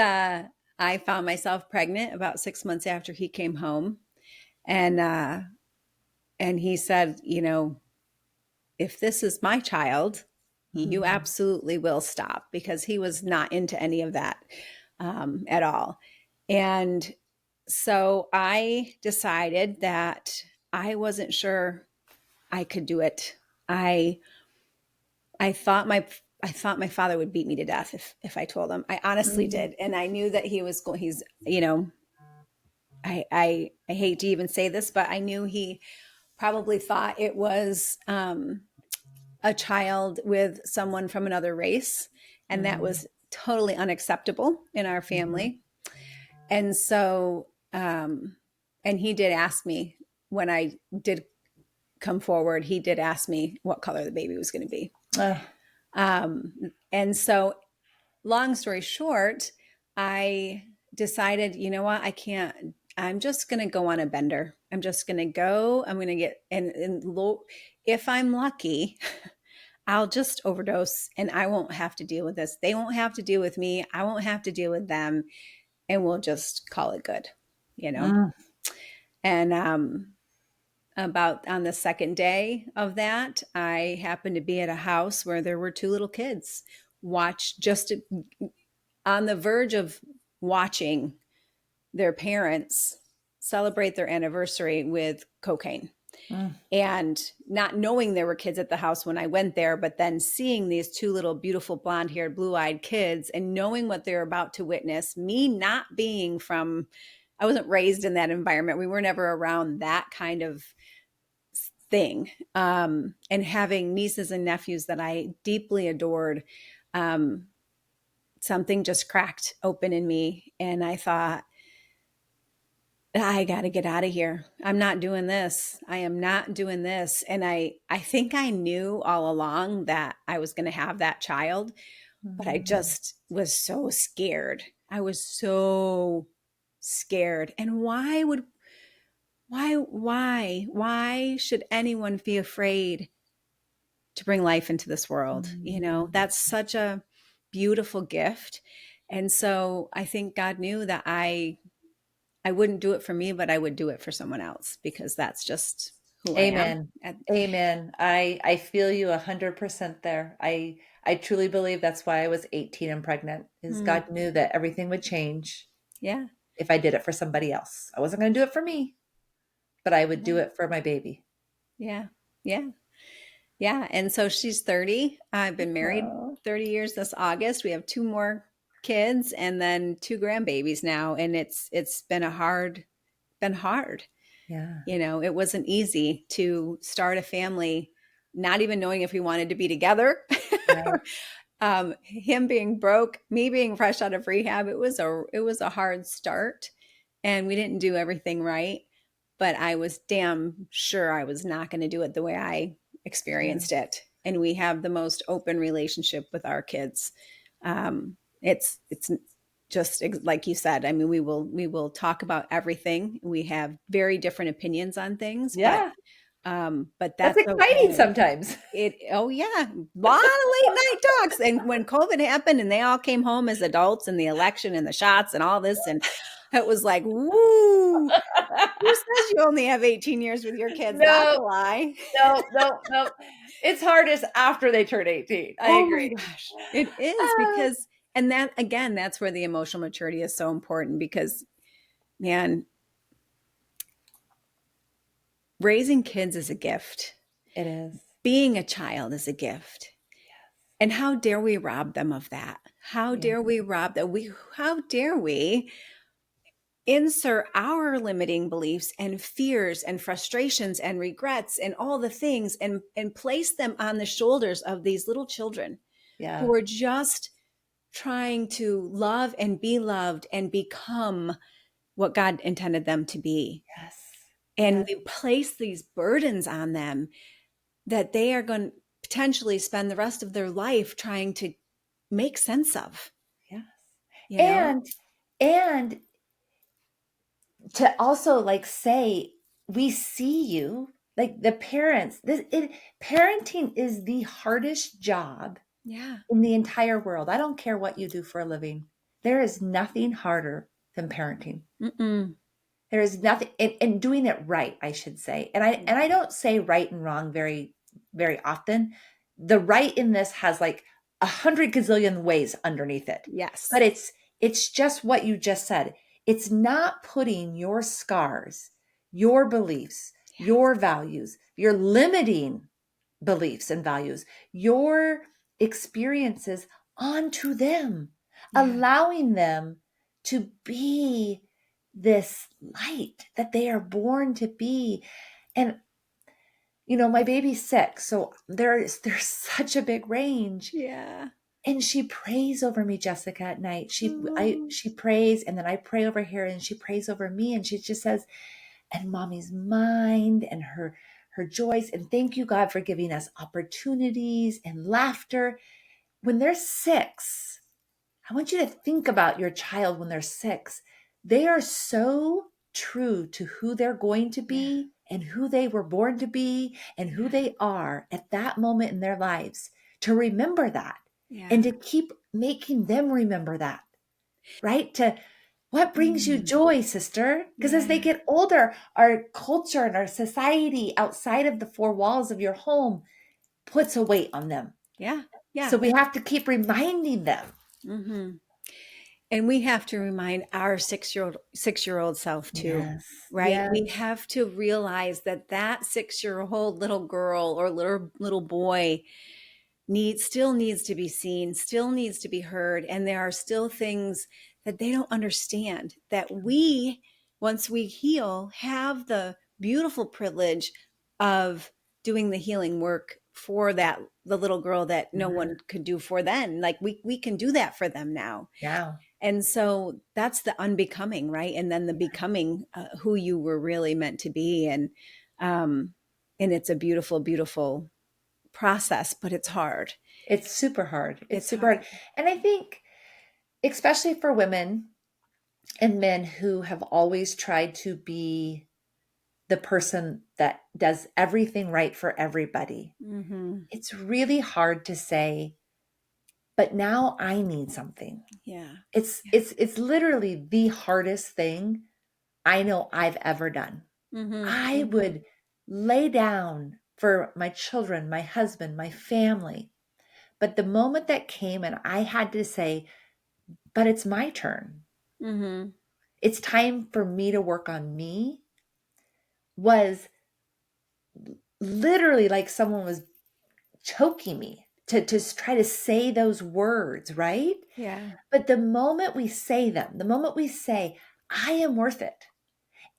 [SPEAKER 2] I found myself pregnant about 6 months after he came home. And, uh, and he said, if this is my child, you
[SPEAKER 1] Mhm.
[SPEAKER 2] absolutely will stop, because he was not into any of that at all. And so I decided that I wasn't sure I could do it. I I thought my father would beat me to death if I told him. I honestly
[SPEAKER 1] Mhm.
[SPEAKER 2] did, and I knew that he was going. He's you know I hate to even say this, but I knew he probably thought it was a child with someone from another race, and that
[SPEAKER 1] Mhm.
[SPEAKER 2] was totally unacceptable in our
[SPEAKER 1] Mhm.
[SPEAKER 2] family. And so, and he did ask me when I did come forward, he did ask me what color the baby was going to be.
[SPEAKER 1] Ugh.
[SPEAKER 2] Um, and so, long story short, I decided, you know what, I can't. I'm just going to go on a bender. I'm just going to go. I'm going to get, if I'm lucky, I'll just overdose and I won't have to deal with this. They won't have to deal with me. I won't have to deal with them. And we'll just call it good, you know?
[SPEAKER 1] Mm.
[SPEAKER 2] And about on the second day of that, I happened to be at a house where there were two little kids, just on the verge of watching their parents celebrate their anniversary with cocaine.
[SPEAKER 1] Mm.
[SPEAKER 2] And not knowing there were kids at the house when I went there, but then seeing these two little beautiful blonde haired, blue eyed kids and knowing what they're about to witness, me not being from, I wasn't raised in that environment. We were never around that kind of thing. And having nieces and nephews that I deeply adored, um, something just cracked open in me. And I thought, I got to get out of here. I'm not doing this. I am not doing this. And I think I knew all along that I was going to have that child, but I
[SPEAKER 1] Mhm.
[SPEAKER 2] just was so scared. I was so scared. And why should anyone be afraid to bring life into this world?
[SPEAKER 1] Mhm.
[SPEAKER 2] That's such a beautiful gift. And so I think God knew that I wouldn't do it for me, but I would do it for someone else, because that's just who I am.
[SPEAKER 1] Amen. Amen. I feel you 100% there. I truly believe that's why I was 18 and pregnant, is
[SPEAKER 2] Mm,
[SPEAKER 1] God knew that everything would change
[SPEAKER 2] yeah,
[SPEAKER 1] if I did it for somebody else. I wasn't going to do it for me, but I would do
[SPEAKER 2] yeah,
[SPEAKER 1] it for my baby.
[SPEAKER 2] yeah, yeah, yeah. And so she's 30. I've been married
[SPEAKER 1] Oh,
[SPEAKER 2] 30 years this August. We have two more kids and then two grandbabies now. And it's been hard.
[SPEAKER 1] yeah.
[SPEAKER 2] It wasn't easy to start a family, not even knowing if we wanted to be together.
[SPEAKER 1] Right.
[SPEAKER 2] Him being broke, me being fresh out of rehab, it was a hard start, and we didn't do everything right. But I was damn sure I was not going to do it the way I
[SPEAKER 1] Yeah.
[SPEAKER 2] experienced it. And we have the most open relationship with our kids. It's just like you said. I mean, we will talk about everything. We have very different opinions on things, but
[SPEAKER 1] Yeah. That's
[SPEAKER 2] that's
[SPEAKER 1] exciting
[SPEAKER 2] okay.
[SPEAKER 1] sometimes.
[SPEAKER 2] Oh yeah, a lot of late night talks. And when COVID happened and they all came home as adults, and the election and the shots and all this, and it was like, woo, who says you only have 18 years with your kids? That's
[SPEAKER 1] No,
[SPEAKER 2] a lie.
[SPEAKER 1] no, no, no. It's hardest after they turn 18. I
[SPEAKER 2] Oh my
[SPEAKER 1] agree.
[SPEAKER 2] gosh. It is,
[SPEAKER 1] Ah,
[SPEAKER 2] because, and that again, that's where the emotional maturity is so important, because, man, raising kids is a gift.
[SPEAKER 1] it is.
[SPEAKER 2] Being a child is a gift. And how dare we rob them of that? How
[SPEAKER 1] Yeah.
[SPEAKER 2] dare we rob that? How dare we insert our limiting beliefs and fears and frustrations and regrets and all the things, and place them on the shoulders of these little children
[SPEAKER 1] Yeah.
[SPEAKER 2] who are just trying to love and be loved and become what God intended them to be.
[SPEAKER 1] Yes.
[SPEAKER 2] And
[SPEAKER 1] Yes.
[SPEAKER 2] we place these burdens on them that they are going potentially spend the rest of their life trying to make sense of,
[SPEAKER 1] Yes.
[SPEAKER 2] you know?
[SPEAKER 1] And to also like say, we see you, like the parents, parenting is the hardest job
[SPEAKER 2] Yeah.
[SPEAKER 1] in the entire world. I don't care what you do for a living. There is nothing harder than parenting.
[SPEAKER 2] Mm-mm.
[SPEAKER 1] There is nothing, and doing it right, I should say. And I don't say right and wrong very often. The right in this has like 100 gazillion ways underneath it. But
[SPEAKER 2] Yes.
[SPEAKER 1] it's just what you just said. It's not putting your scars, your beliefs,
[SPEAKER 2] Yes.
[SPEAKER 1] your values, your limiting beliefs and values, your experiences onto them,
[SPEAKER 2] Yeah.
[SPEAKER 1] allowing them to be this light that they are born to be. And my baby's 6, so there's such a big range.
[SPEAKER 2] Yeah.
[SPEAKER 1] And she prays over me, Jessica, at night.
[SPEAKER 2] Oh,
[SPEAKER 1] She prays, and then I pray over here, and she prays over me, and she just says, and mommy's mind and her joys, and thank you, God, for giving us opportunities and laughter. When they're 6, I want you to think about your child when they're 6. They are so true to who they're going to
[SPEAKER 2] yeah.
[SPEAKER 1] be and who they were born to be and who
[SPEAKER 2] Yeah.
[SPEAKER 1] they are at that moment in their lives, to remember that and
[SPEAKER 2] Yeah.
[SPEAKER 1] to keep making them remember that, right? To what brings you
[SPEAKER 2] Mm.
[SPEAKER 1] joy, sister? Because as they
[SPEAKER 2] Yeah.
[SPEAKER 1] get older, our culture and our society outside of the four walls of your home puts a weight on them.
[SPEAKER 2] Yeah. Yeah.
[SPEAKER 1] So we have to keep reminding them.
[SPEAKER 2] Hmm. And we have to remind our 6-year old self too,
[SPEAKER 1] Yes.
[SPEAKER 2] right?
[SPEAKER 1] Yes.
[SPEAKER 2] We have to realize that that 6-year-old little girl or little boy still needs to be seen, still needs to be heard, and there are still things that they don't understand, that we, once we heal, have the beautiful privilege of doing the healing work for the little girl that no
[SPEAKER 1] Yeah.
[SPEAKER 2] one could do for then. Like we can do that for them now.
[SPEAKER 1] Yeah.
[SPEAKER 2] And so that's the unbecoming, right? And then the becoming, who you were really meant to be. Um and it's a beautiful, beautiful process, but it's hard.
[SPEAKER 1] It's super hard. It's
[SPEAKER 2] It's
[SPEAKER 1] super hard.
[SPEAKER 2] hard.
[SPEAKER 1] And I think, especially for women and men who have always tried to be the person that does everything right for everybody,
[SPEAKER 2] Hmm.
[SPEAKER 1] it's really hard to say, but now I need something.
[SPEAKER 2] Yeah.
[SPEAKER 1] It's literally the hardest thing I know I've ever done.
[SPEAKER 2] Hmm.
[SPEAKER 1] I
[SPEAKER 2] Hmm.
[SPEAKER 1] would lay down for my children, my husband, my family. But the moment that came and I had to say, but it's my turn.
[SPEAKER 2] Hmm.
[SPEAKER 1] It's time for me to work on me, was literally like someone was choking me to try to say those words, right?
[SPEAKER 2] Yeah.
[SPEAKER 1] But the moment we say them, the moment we say, I am worth it,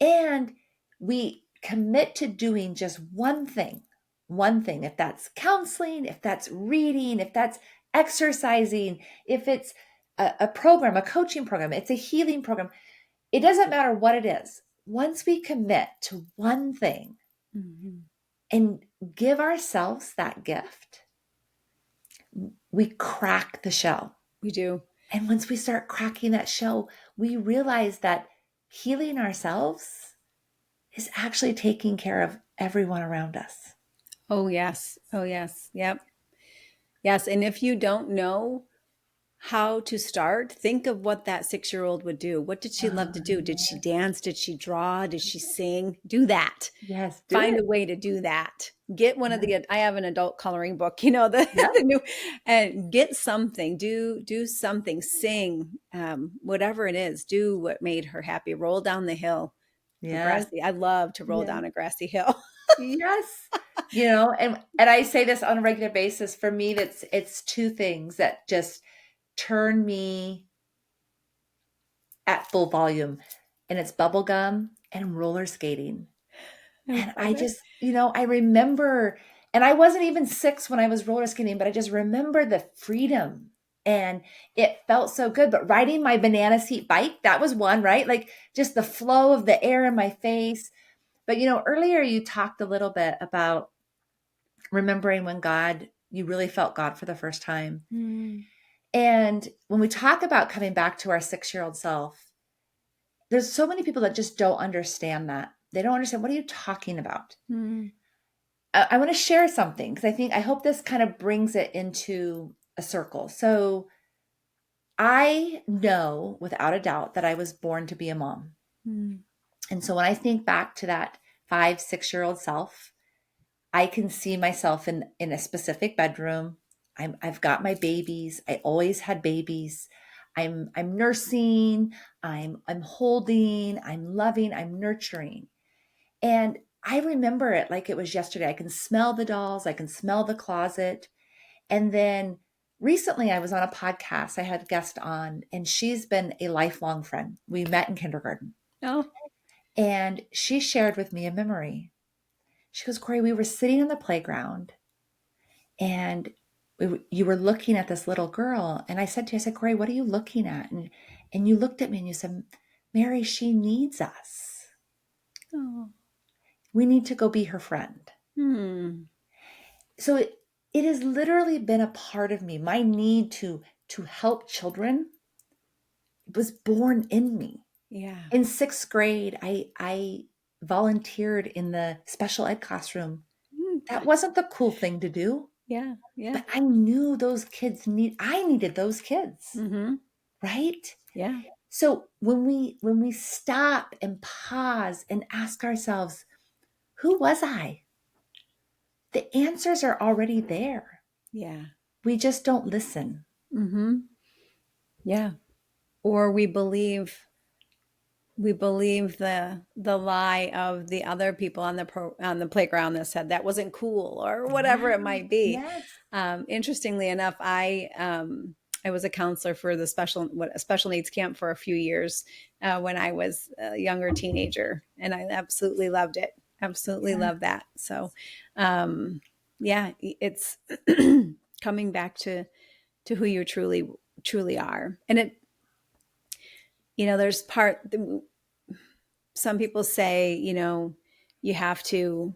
[SPEAKER 1] and we commit to doing just one thing, if that's counseling, if that's reading, if that's exercising, if it's a program, a coaching program, it's a healing program, it doesn't matter what it is. Once we commit to one thing
[SPEAKER 2] Hmm.
[SPEAKER 1] and give ourselves that gift, we crack the shell.
[SPEAKER 2] We do.
[SPEAKER 1] And once we start cracking that shell, we realize that healing ourselves is actually taking care of everyone around us.
[SPEAKER 2] Oh, yes. Oh, yes. Yep. Yes. And if you don't know how to start, think of what that 6-year-old would do. What did she love
[SPEAKER 1] Oh,
[SPEAKER 2] to do? Did she dance? Did she draw? Did she sing? Do that.
[SPEAKER 1] yes, do
[SPEAKER 2] Find
[SPEAKER 1] it.
[SPEAKER 2] a way to do that. Get one of
[SPEAKER 1] Yeah.
[SPEAKER 2] I have an adult coloring book, the,
[SPEAKER 1] Yeah.
[SPEAKER 2] the new, and get something, do something, sing, whatever it is, do what made her happy. Roll down the hill,
[SPEAKER 1] Yes.
[SPEAKER 2] I love to roll
[SPEAKER 1] Yeah.
[SPEAKER 2] down a grassy hill.
[SPEAKER 1] Yes. And I say this on a regular basis. For me, it's two things that just turn me at full volume, and it's bubble gum and roller skating.
[SPEAKER 2] I
[SPEAKER 1] And
[SPEAKER 2] love
[SPEAKER 1] I
[SPEAKER 2] it.
[SPEAKER 1] just, I remember, and I wasn't even 6 when I was roller skating, but I just remember the freedom, and it felt so good. But riding my banana seat bike, that was one, right? Like just the flow of the air in my face. But earlier you talked a little bit about remembering when God you really felt God for the first time.
[SPEAKER 2] Mm.
[SPEAKER 1] And when we talk about coming back to our 6-year-old self, there's so many people that just don't understand that. They don't understand, what are you talking about?
[SPEAKER 2] Mm.
[SPEAKER 1] I want to share something because I hope this kind of brings it into a circle. So I know without a doubt that I was born to be a mom.
[SPEAKER 2] Mm.
[SPEAKER 1] And so when I think back to that 5, 6-year-old self, I can see myself in a specific bedroom. I've got my babies. I always had babies. I'm nursing, I'm holding, I'm loving, I'm nurturing. And I remember it like it was yesterday. I can smell the dolls, I can smell the closet. And then recently I was on a podcast. I had a guest on, and she's been a lifelong friend. We met in kindergarten.
[SPEAKER 2] Oh.
[SPEAKER 1] And she shared with me a memory. She goes, Corey, we were sitting on the playground and you were looking at this little girl. And I said to you, I said, Corey, what are you looking at? And you looked at me and you said, Mary, she needs us.
[SPEAKER 2] Oh.
[SPEAKER 1] We need to go be her friend.
[SPEAKER 2] Hmm.
[SPEAKER 1] So it has literally been a part of me. My need to help children was born in me.
[SPEAKER 2] Yeah.
[SPEAKER 1] In 6th grade, I volunteered in the special ed classroom.
[SPEAKER 2] Mm.
[SPEAKER 1] That wasn't the cool thing to do.
[SPEAKER 2] Yeah. Yeah.
[SPEAKER 1] But I knew I needed those kids,
[SPEAKER 2] Mm-hmm.
[SPEAKER 1] right?
[SPEAKER 2] Yeah.
[SPEAKER 1] So when we stop and pause and ask ourselves, who was I? The answers are already there.
[SPEAKER 2] Yeah.
[SPEAKER 1] We just don't listen.
[SPEAKER 2] Mm-hmm. Yeah. Or we believe the lie of the other people on the playground that said that wasn't cool or whatever
[SPEAKER 1] Yeah.
[SPEAKER 2] it might be.
[SPEAKER 1] Yes.
[SPEAKER 2] Interestingly enough, I was a counselor for the special needs camp for a few years when I was a younger teenager, and I absolutely loved it. Absolutely
[SPEAKER 1] Yeah.
[SPEAKER 2] loved that. So, yeah, it's coming back to who you truly are, and there's some people say, you have to,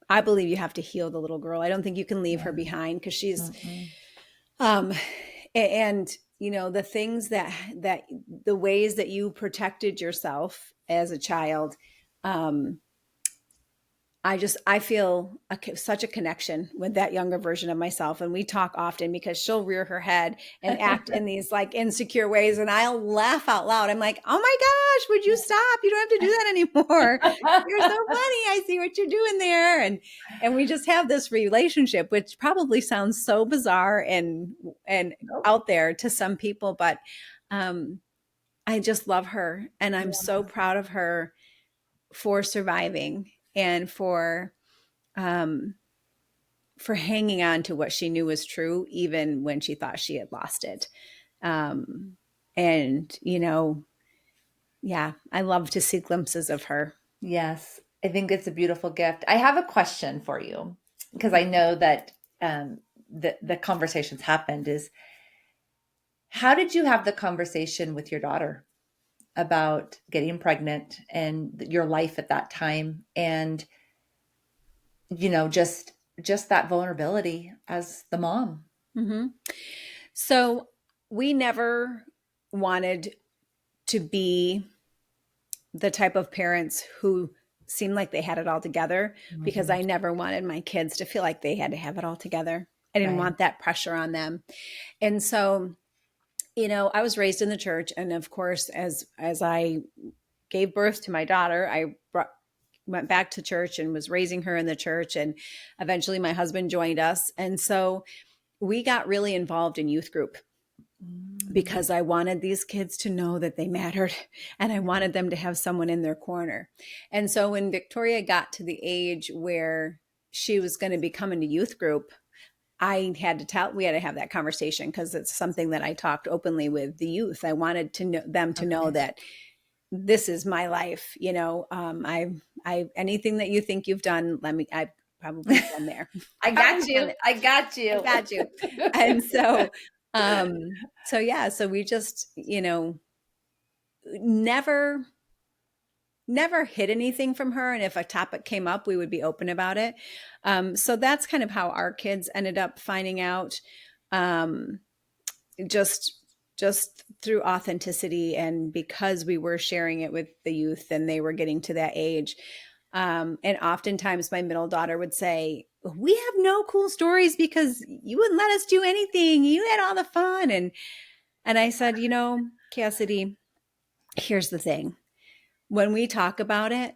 [SPEAKER 2] I believe you have to heal the little girl. I don't think you can leave her
[SPEAKER 1] Yeah.
[SPEAKER 2] behind because she's,
[SPEAKER 1] Mm-mm.
[SPEAKER 2] um, and, the things that the ways that you protected yourself as a child, um, I feel such a connection with that younger version of myself. And we talk often because she'll rear her head and act in these like insecure ways. And I'll laugh out loud. I'm like, oh my gosh, would you stop? You don't have to do that anymore. You're so funny. I see what you're doing there. And we just have this relationship, which probably sounds so bizarre and
[SPEAKER 1] Nope.
[SPEAKER 2] out there to some people, but I just love her. And I'm so proud of her for surviving and um, for hanging on to what she knew was true, even when she thought she had lost it. Um, and yeah, I love to see glimpses of her.
[SPEAKER 1] Yes, I think it's a beautiful gift. I have a question for you because I know that the conversations happened. Is how did you have the conversation with your daughter about getting pregnant and your life at that time, and just that vulnerability as the mom?
[SPEAKER 2] Mm-hmm. So we never wanted to be the type of parents who seemed like they had it all together, because
[SPEAKER 1] Mhm.
[SPEAKER 2] I never wanted my kids to feel like they had to have it all together. I didn't
[SPEAKER 1] Right.
[SPEAKER 2] want that pressure on them. And so, I was raised in the church, and of course, as I gave birth to my daughter, went back to church and was raising her in the church, and eventually my husband joined us, and so we got really involved in youth group
[SPEAKER 1] Mm.
[SPEAKER 2] because I wanted these kids to know that they mattered, and I wanted them to have someone in their corner. And so when Victoria got to the age where she was going to be coming to youth group, we had to have that conversation because it's something that I talked openly with the youth. I wanted them to know
[SPEAKER 1] Okay.
[SPEAKER 2] that this is my life. Anything that you think you've done, I've probably been there.
[SPEAKER 1] I
[SPEAKER 2] Probably
[SPEAKER 1] got
[SPEAKER 2] done
[SPEAKER 1] you.
[SPEAKER 2] it.
[SPEAKER 1] I got
[SPEAKER 2] I
[SPEAKER 1] you.
[SPEAKER 2] got you. And um, so yeah, so we just, never, never hid anything from her. And if a topic came up, we would be open about it. So that's kind of how our kids ended up finding out, um, just just through authenticity, and because we were sharing it with the youth and they were getting to that age. And oftentimes my middle daughter would say, we have no cool stories because you wouldn't let us do anything. You had all the fun. And I said, Cassidy, here's the thing. When we talk about it,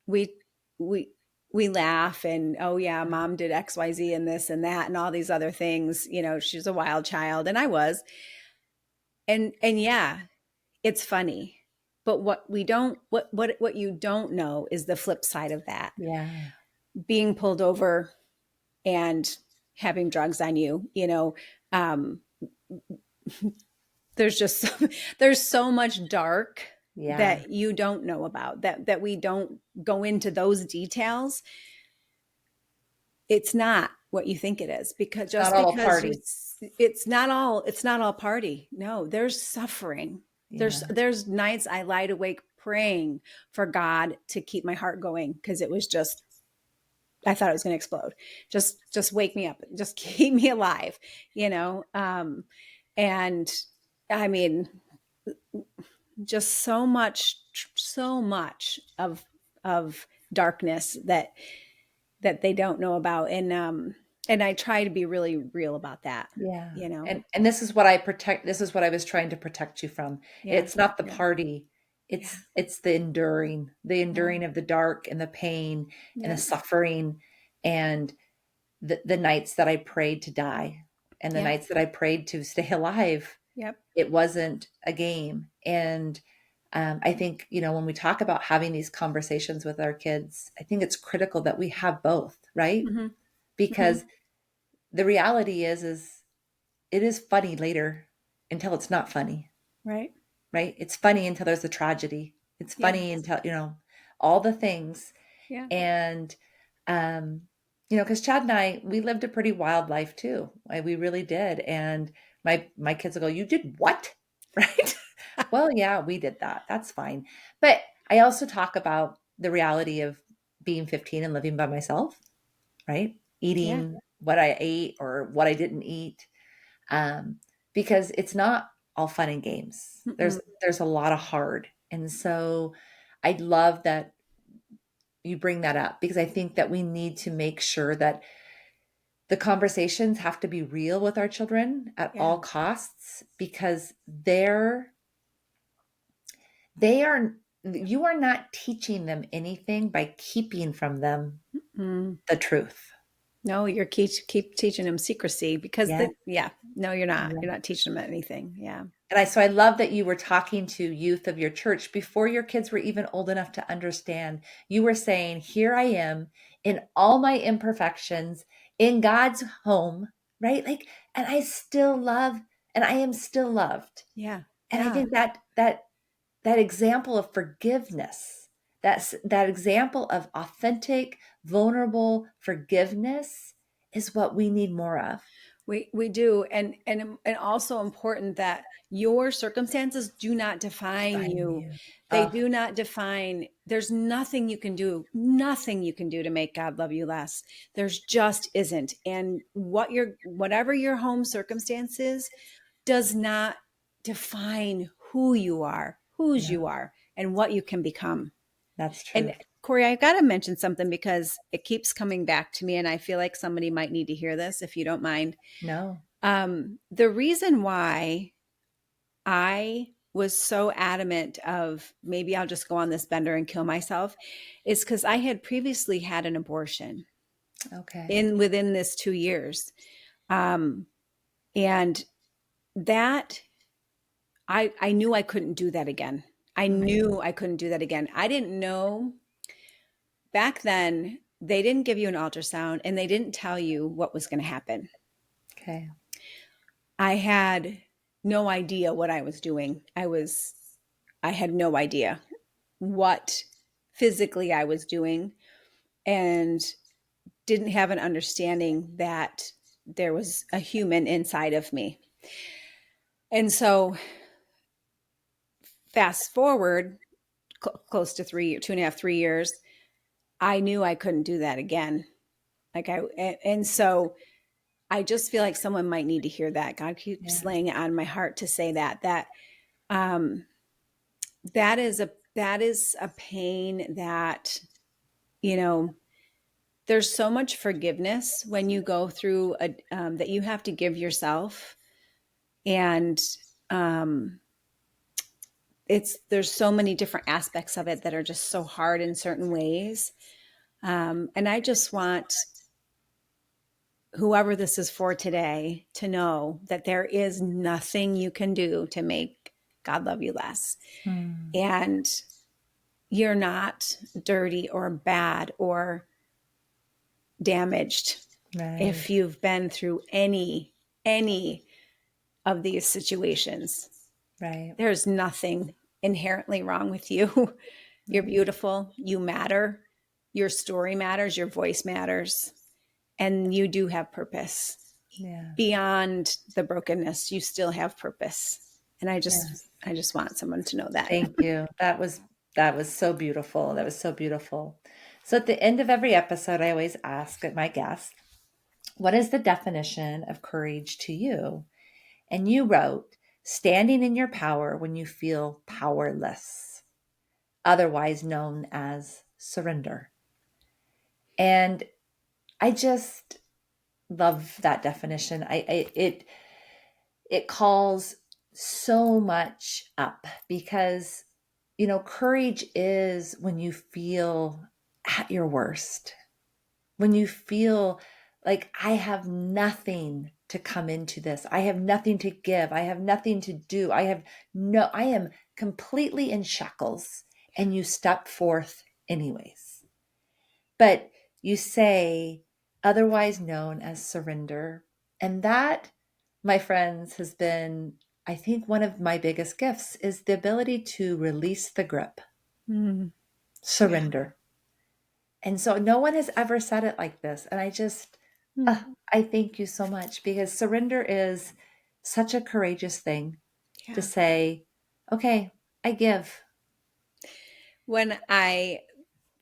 [SPEAKER 2] we we we laugh and, oh yeah, mom did XYZ and this and that and all these other things. She's a wild child, and I was. And yeah, it's funny. But what you don't know is the flip side of that.
[SPEAKER 1] Yeah.
[SPEAKER 2] Being pulled over and having drugs on you, um, there's just there's so much dark
[SPEAKER 1] Yeah.
[SPEAKER 2] that you don't know about, that we don't go into those details. It's not what you think it is, because
[SPEAKER 1] It's not
[SPEAKER 2] just
[SPEAKER 1] all a
[SPEAKER 2] because
[SPEAKER 1] party.
[SPEAKER 2] it's not all party. No, there's suffering. there's
[SPEAKER 1] Yeah.
[SPEAKER 2] there's nights I lied awake praying for God to keep my heart going, because it was just, I thought it was going to explode. Just wake me up, just keep me alive, and I mean, just so much of darkness that they don't know about. And I try to be really real about that,
[SPEAKER 1] Yeah.
[SPEAKER 2] you know.
[SPEAKER 1] And this is what I was trying to protect you from.
[SPEAKER 2] Yeah.
[SPEAKER 1] It's not the
[SPEAKER 2] Yeah.
[SPEAKER 1] party.
[SPEAKER 2] Yeah.
[SPEAKER 1] It's the
[SPEAKER 2] Yeah.
[SPEAKER 1] enduring of the dark and the pain and the
[SPEAKER 2] Yeah.
[SPEAKER 1] suffering, and the nights that I prayed to die and the
[SPEAKER 2] Yeah.
[SPEAKER 1] nights that I prayed to stay alive.
[SPEAKER 2] Yep.
[SPEAKER 1] It wasn't a game. And I think, when we talk about having these conversations with our kids, I think it's critical that we have both, right?
[SPEAKER 2] Hmm. Hmm.
[SPEAKER 1] Because the reality is it is funny later until it's not funny,
[SPEAKER 2] Right.
[SPEAKER 1] right? It's funny until there's a tragedy. It's
[SPEAKER 2] Yeah.
[SPEAKER 1] funny until, all the things.
[SPEAKER 2] Yeah.
[SPEAKER 1] And, um, because Chad and I, we lived a pretty wild life too. We really did. And my kids will go, "You did what?" Right? Well, yeah, we did that. That's fine. But I also talk about the reality of being 15 and living by myself, right?
[SPEAKER 2] Yeah.
[SPEAKER 1] Eating what I ate or what I didn't eat, um, because it's not all fun and games.
[SPEAKER 2] Mm-mm.
[SPEAKER 1] There's a lot of hard, and so I love that you bring that up, because I think that we need to make sure that the conversations have to be real with our children at
[SPEAKER 2] Yeah.
[SPEAKER 1] all costs, because they are you are not teaching them anything by keeping from them
[SPEAKER 2] Mm.
[SPEAKER 1] the truth.
[SPEAKER 2] No, you're keep teaching them secrecy, because
[SPEAKER 1] Yeah.
[SPEAKER 2] yeah, no, you're not.
[SPEAKER 1] Yeah.
[SPEAKER 2] You're not teaching them anything. Yeah.
[SPEAKER 1] So I love that you were talking to youth of your church before your kids were even old enough to understand. You were saying, "Here I am in all my imperfections in God's home," right? Like, and I still love, and I am still loved.
[SPEAKER 2] Yeah.
[SPEAKER 1] And I
[SPEAKER 2] Yeah.
[SPEAKER 1] think that example of forgiveness, that example of authentic, vulnerable forgiveness is what we need more of.
[SPEAKER 2] We do. And also important that your circumstances do not define
[SPEAKER 1] Find
[SPEAKER 2] you.
[SPEAKER 1] you.
[SPEAKER 2] They do not define. There's nothing you can do to make God love you less. There's just isn't. And whatever your home circumstances does not define who you are, whose
[SPEAKER 1] No,
[SPEAKER 2] you are, and what you can become.
[SPEAKER 1] that's
[SPEAKER 2] And
[SPEAKER 1] truth.
[SPEAKER 2] Corey, I've got to mention something because it keeps coming back to me, and I feel like somebody might need to hear this if you don't mind.
[SPEAKER 1] No.
[SPEAKER 2] The reason why I was so adamant of maybe I'll just go on this bender and kill myself is because I had previously had an abortion
[SPEAKER 1] Okay.
[SPEAKER 2] in within this 2 years. Um, and that I knew I couldn't do that again. I
[SPEAKER 1] Mm,
[SPEAKER 2] knew I couldn't do that again. I didn't know back then. They didn't give you an ultrasound and they didn't tell you what was going to happen.
[SPEAKER 1] okay.
[SPEAKER 2] I had no idea what I was doing. I had no idea what physically I was doing, and didn't have an understanding that there was a human inside of me. And so fast forward, close to 2.5, 3 years, I knew I couldn't do that again. And so I just feel like someone might need to hear that. God keeps
[SPEAKER 1] Yeah.
[SPEAKER 2] laying it on my heart to say um, that is a pain that, you know, there's so much forgiveness when you go through that you have to give yourself. And um, there's so many different aspects of it that are just so hard in certain ways. And I just want whoever this is for today to know that there is nothing you can do to make God love you less.
[SPEAKER 1] Hmm.
[SPEAKER 2] And you're not dirty or bad or damaged
[SPEAKER 1] Right.
[SPEAKER 2] if you've been through any of these situations.
[SPEAKER 1] Right.
[SPEAKER 2] There's nothing inherently wrong with you. You're
[SPEAKER 1] Right.
[SPEAKER 2] beautiful. You matter. Your story matters. Your voice matters. And you do have purpose.
[SPEAKER 1] Yeah.
[SPEAKER 2] Beyond the brokenness, you still have purpose. And
[SPEAKER 1] Yeah.
[SPEAKER 2] I just want someone to know that.
[SPEAKER 1] Thank you. That was so beautiful. That was so beautiful. So at the end of every episode, I always ask my guests, what is the definition of courage to you? And you wrote, standing in your power when you feel powerless, otherwise known as surrender. And I just love that definition. It calls so much up because courage is when you feel at your worst, when you feel like I have nothing to come into this. I have nothing to give. I have nothing to do. I am completely in shackles, and you step forth anyways. But you say, otherwise known as surrender. And that, my friends, has been, I think, one of my biggest gifts is the ability to release the grip,
[SPEAKER 2] Mm, yeah.
[SPEAKER 1] surrender. And so no one has ever said it like this. And
[SPEAKER 2] Mm,
[SPEAKER 1] I thank you so much because surrender is such a courageous thing to
[SPEAKER 2] yeah.
[SPEAKER 1] say, okay, I give.
[SPEAKER 2] When I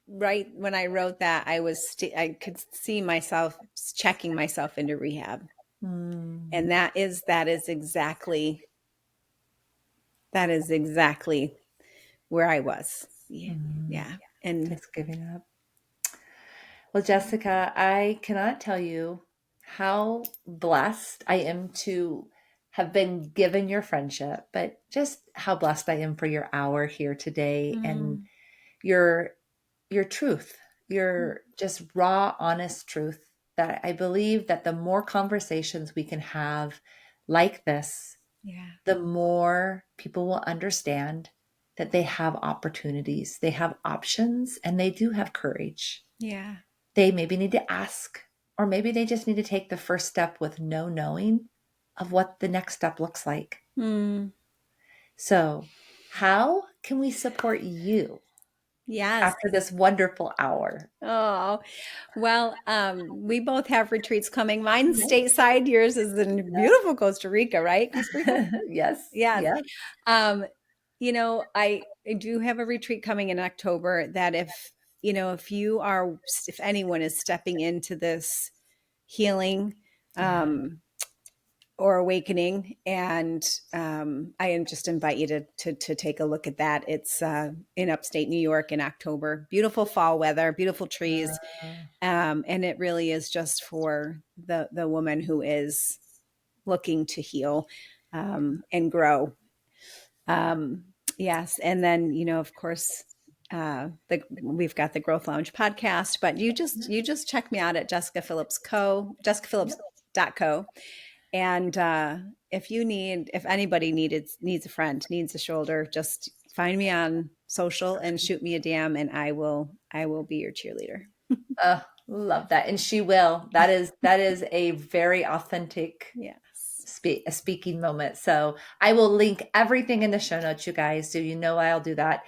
[SPEAKER 2] wrote that, I could see myself checking myself into rehab.
[SPEAKER 1] Mm,
[SPEAKER 2] And that is exactly where I was. Yeah.
[SPEAKER 1] mm,
[SPEAKER 2] Yeah. And
[SPEAKER 1] just giving up. Well, Jessica, I cannot tell you how blessed I am to have been given your friendship, but just how blessed I am for your hour here today and
[SPEAKER 2] mm,
[SPEAKER 1] your your truth, your just raw, honest truth that I believe that the more conversations we can have like this,
[SPEAKER 2] yeah.
[SPEAKER 1] the more people will understand that they have opportunities, they have options, and they do have courage.
[SPEAKER 2] Yeah.
[SPEAKER 1] They maybe need to ask, or maybe they just need to take the first step with no knowing of what the next step looks like.
[SPEAKER 2] Mm,
[SPEAKER 1] So, how can we support you
[SPEAKER 2] yes.
[SPEAKER 1] after this wonderful hour?
[SPEAKER 2] Oh, well, we both have retreats coming. Mine's
[SPEAKER 1] Yes.
[SPEAKER 2] stateside, yours is in beautiful Costa Rica, right? Costa Rica?
[SPEAKER 1] Yes.
[SPEAKER 2] Yes.
[SPEAKER 1] Yes.
[SPEAKER 2] Um, I do have a retreat coming in October that if anyone is stepping into this healing,
[SPEAKER 1] Yeah.
[SPEAKER 2] um, or awakening, and I just invite you to take a look at that. It's in upstate New York in October. Beautiful fall weather, beautiful trees,
[SPEAKER 1] Uh,
[SPEAKER 2] and it really is just for the woman who is looking to heal and grow. Um, yes, and then of course. We've got the Growth Lounge podcast, but you just check me out at Jessica
[SPEAKER 1] yep.
[SPEAKER 2] Phillips.co. And if anybody needs a friend, needs a shoulder, just find me on social and shoot me a DM, and I will be your cheerleader.
[SPEAKER 1] Love that. And she will. That is a very authentic
[SPEAKER 2] Yes.
[SPEAKER 1] speaking moment. So I will link everything in the show notes, you guys. So you know I'll do that.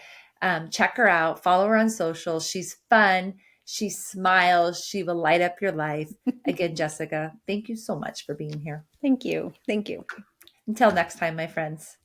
[SPEAKER 1] Check her out. Follow her on social. She's fun. She smiles. She will light up your life. Again, Jessica, thank you so much for being here.
[SPEAKER 2] Thank you. Thank you.
[SPEAKER 1] Until next time, my friends.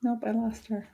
[SPEAKER 1] Nope, I lost her.